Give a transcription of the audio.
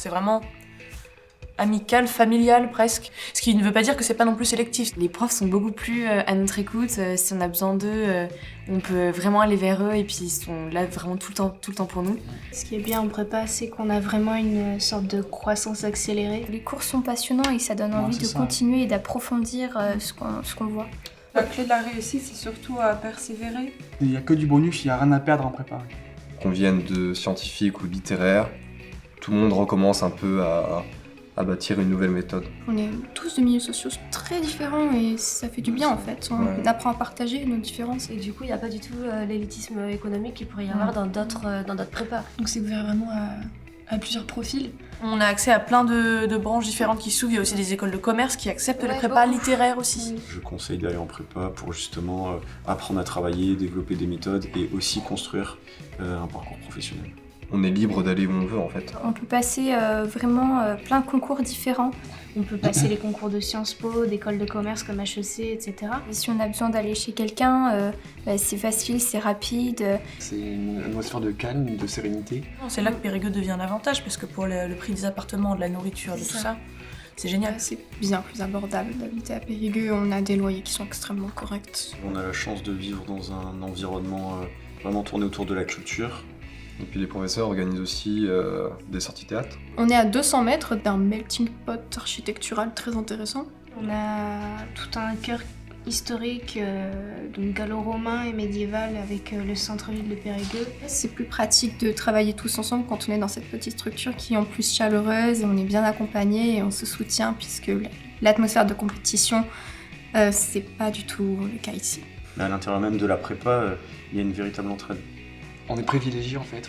C'est vraiment amical, familial presque. Ce qui ne veut pas dire que c'est pas non plus sélectif. Les profs sont beaucoup plus à notre écoute. Si on a besoin d'eux, on peut vraiment aller vers eux et puis ils sont là vraiment tout le temps pour nous. Ce qui est bien en prépa, c'est qu'on a vraiment une sorte de croissance accélérée. Les cours sont passionnants et ça donne envie de continuer et d'approfondir ce qu'on voit. La clé de la réussite, c'est surtout à persévérer. Il n'y a que du bonus, il n'y a rien à perdre en prépa. Qu'on vienne de scientifique ou littéraire, tout le monde recommence un peu à bâtir une nouvelle méthode. On est tous de milieux sociaux très différents et ça fait du bien en fait. On apprend à partager nos différences. Et du coup, il n'y a pas du tout l'élitisme économique qu'il pourrait y avoir dans d'autres prépas. Donc c'est ouvert vraiment à plusieurs profils. On a accès à plein de branches différentes qui s'ouvrent. Il y a aussi des écoles de commerce qui acceptent les prépas littéraires aussi. Je conseille d'aller en prépa pour justement apprendre à travailler, développer des méthodes et aussi construire un parcours professionnel. On est libre d'aller où on veut en fait. On peut passer vraiment plein de concours différents. On peut passer les concours de Sciences Po, d'écoles de commerce comme HEC, etc. Et si on a besoin d'aller chez quelqu'un, c'est facile, c'est rapide. C'est une atmosphère de calme, de sérénité. C'est là que Périgueux devient un avantage parce que pour le prix des appartements, de la nourriture, de tout ça, c'est génial. C'est bien plus abordable d'habiter à Périgueux. On a des loyers qui sont extrêmement corrects. On a la chance de vivre dans un environnement vraiment tourné autour de la culture. Et puis les professeurs organisent aussi des sorties théâtre. On est à 200 mètres d'un melting pot architectural très intéressant. On a tout un cœur historique, donc gallo-romain et médiéval avec le centre-ville de Périgueux. C'est plus pratique de travailler tous ensemble quand on est dans cette petite structure qui est en plus chaleureuse et on est bien accompagnés et on se soutient puisque l'atmosphère de compétition, c'est pas du tout le cas ici. Mais à l'intérieur même de la prépa, il y a une véritable entraide. On est privilégié en fait.